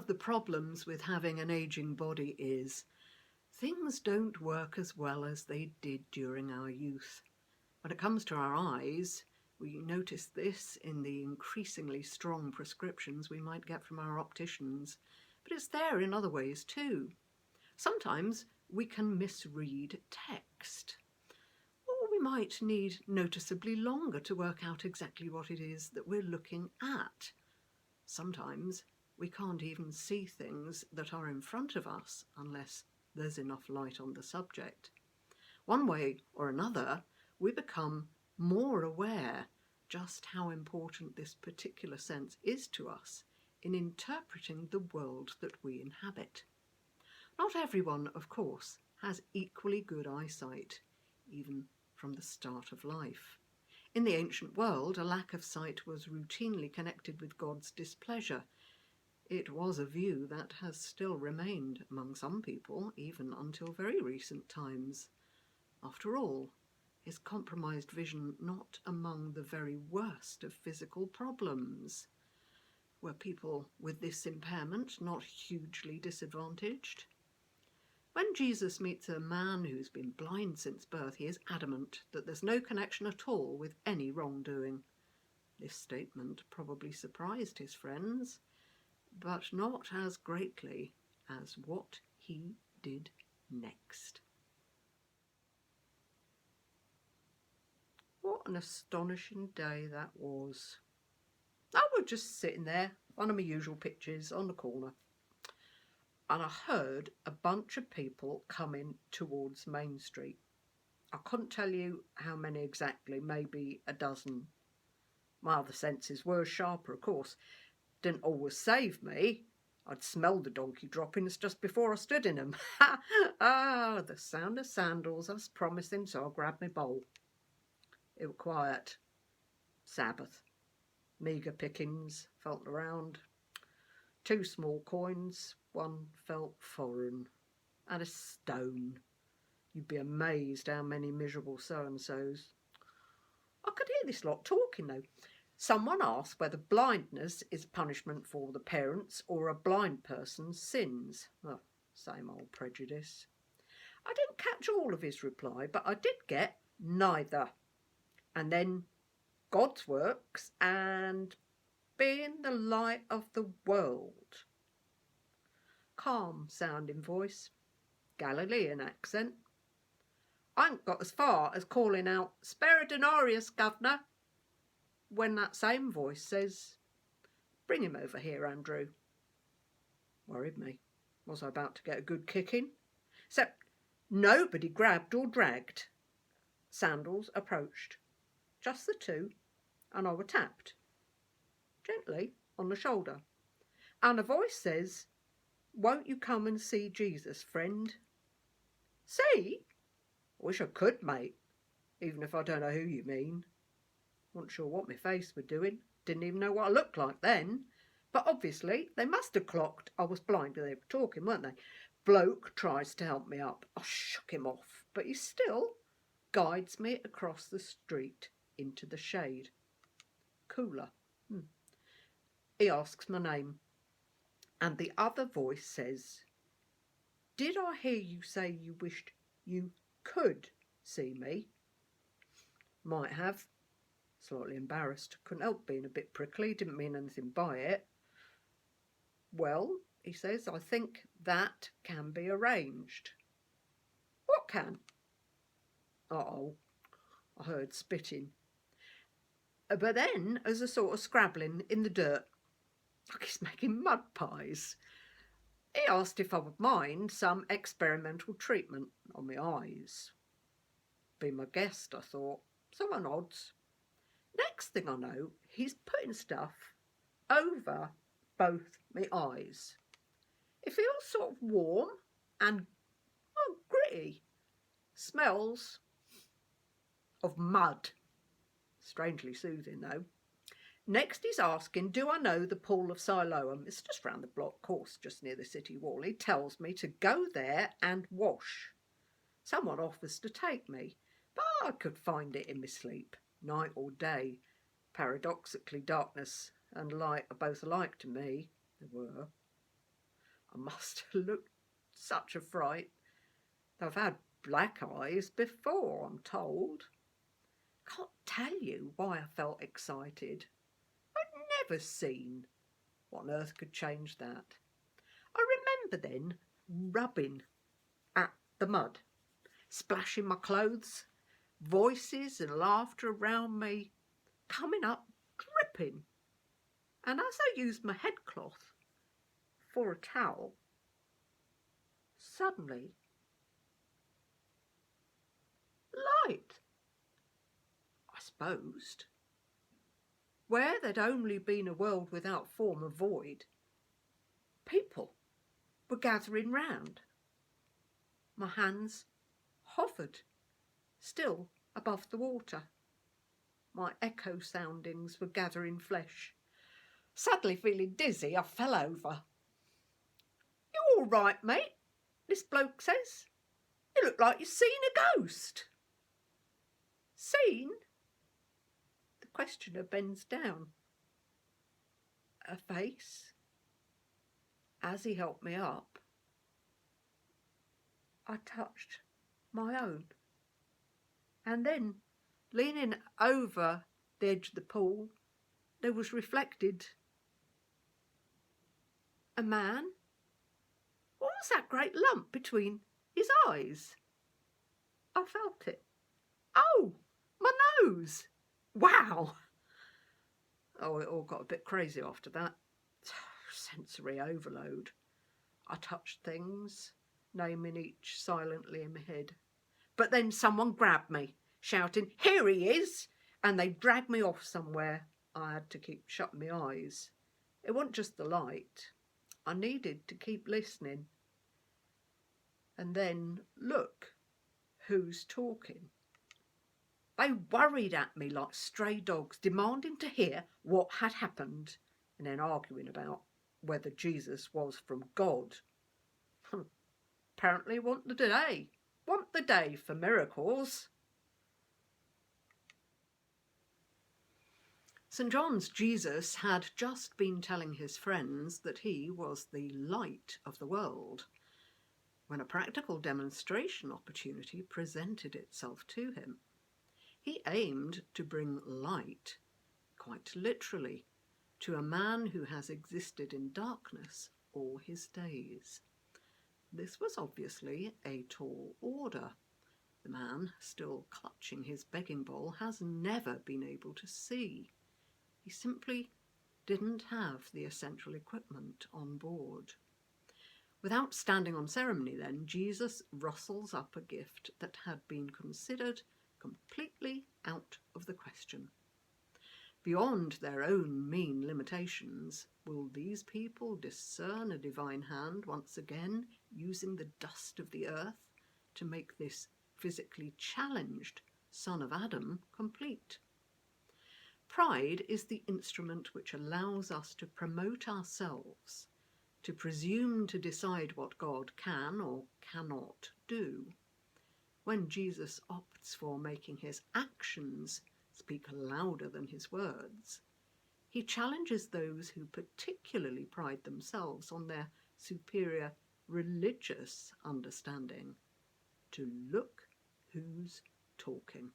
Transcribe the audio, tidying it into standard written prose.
the problems with having an ageing body is things don't work as well as they did during our youth. When it comes to our eyes, we notice this in the increasingly strong prescriptions we might get from our opticians, but it's there in other ways too. Sometimes we can misread text, or we might need noticeably longer to work out exactly what it is that we're looking at. Sometimes we can't even see things that are in front of us unless there's enough light on the subject. One way or another, we become more aware just how important this particular sense is to us in interpreting the world that we inhabit. Not everyone, of course, has equally good eyesight, even from the start of life. In the ancient world, a lack of sight was routinely connected with God's displeasure. It was a view that has still remained among some people, even until very recent times. After all, is compromised vision not among the very worst of physical problems? Were people with this impairment not hugely disadvantaged? When Jesus meets a man who's been blind since birth, he is adamant that there's no connection at all with any wrongdoing. This statement probably surprised his friends, but not as greatly as what he did next. What an astonishing day that was. I was just sitting there, one of my usual pictures on the corner, and I heard a bunch of people coming towards Main Street. I couldn't tell you how many exactly, maybe a dozen. My other senses were sharper, of course. Didn't always save me. I'd smelled the donkey droppings just before I stood in them. Ah, the sound of sandals, I was promising, so I grabbed my bowl. It was quiet. Sabbath. Meagre pickings felt around. 2 small coins, one felt foreign. And a stone. You'd be amazed how many miserable so-and-sos. I could hear this lot talking though. Someone asked whether blindness is punishment for the parents or a blind person's sins. Oh, same old prejudice. I didn't catch all of his reply, but I did get neither. And then God's works and being the light of the world. Calm sounding voice, Galilean accent. I ain't got as far as calling out, "Spare a denarius, governor," when that same voice says, "Bring him over here, Andrew." Worried me. Was I about to get a good kicking? Except nobody grabbed or dragged. Sandals approached. Just the two, and I were tapped, gently, on the shoulder. And a voice says, "Won't you come and see Jesus, friend?" See? I wish I could, mate, even if I don't know who you mean. Wasn't sure what my face were doing. Didn't even know what I looked like then. But obviously they must have clocked I was blind when they were talking, weren't they? Bloke tries to help me up. I shook him off, but he still guides me across the street into the shade. Cooler. He asks my name, and the other voice says, "Did I hear you say you wished you could see me?" Might have. Slightly embarrassed. Couldn't help being a bit prickly. Didn't mean anything by it. "Well," he says, "I think that can be arranged." What can? Uh-oh. I heard spitting. But then, as a sort of scrabbling in the dirt, like he's making mud pies, he asked if I would mind some experimental treatment on my eyes. Be my guest, I thought. So I nods. Next thing I know, he's putting stuff over both my eyes. It feels sort of warm and gritty. Smells of mud. Strangely soothing though. Next he's asking, do I know the Pool of Siloam? It's just round the block, of course, just near the city wall. He tells me to go there and wash. Someone offers to take me, but I could find it in my sleep, night or day. Paradoxically, darkness and light are both alike to me. They were. I must have looked such a fright. I've had black eyes before, I'm told. Can't tell you why I felt excited. I'd never seen. What on earth could change that? I remember then rubbing at the mud, splashing my clothes, voices and laughter around me, coming up dripping. And as I used my headcloth for a towel, suddenly, light, I supposed. Where there'd only been a world without form or void, people were gathering round. My hands hovered, still above the water. My echo soundings were gathering flesh. Suddenly feeling dizzy, I fell over. "You all right, mate?" this bloke says. "You look like you've seen a ghost." Seen? The questioner bends down. A face. As he helped me up, I touched my own. And then, leaning over the edge of the pool, there was reflected a man. What was that great lump between his eyes? I felt it. Oh, my nose! Wow! Oh, it all got a bit crazy after that. Sensory overload. I touched things, naming each silently in my head. But then someone grabbed me, shouting, "Here he is!" And they dragged me off somewhere. I had to keep shutting my eyes. It wasn't just the light. I needed to keep listening. And then, look who's talking. They worried at me like stray dogs, demanding to hear what had happened, and then arguing about whether Jesus was from God. Apparently want the day for miracles. St. John's Jesus had just been telling his friends that he was the light of the world, when a practical demonstration opportunity presented itself to him. He aimed to bring light, quite literally, to a man who has existed in darkness all his days. This was obviously a tall order. The man, still clutching his begging bowl, has never been able to see. He simply didn't have the essential equipment on board. Without standing on ceremony then, Jesus rustles up a gift that had been considered completely out of the question. Beyond their own mean limitations, will these people discern a divine hand once again, using the dust of the earth to make this physically challenged son of Adam complete? Pride is the instrument which allows us to promote ourselves, to presume to decide what God can or cannot do. When Jesus opts for making his actions speak louder than his words, he challenges those who particularly pride themselves on their superior religious understanding to look who's talking.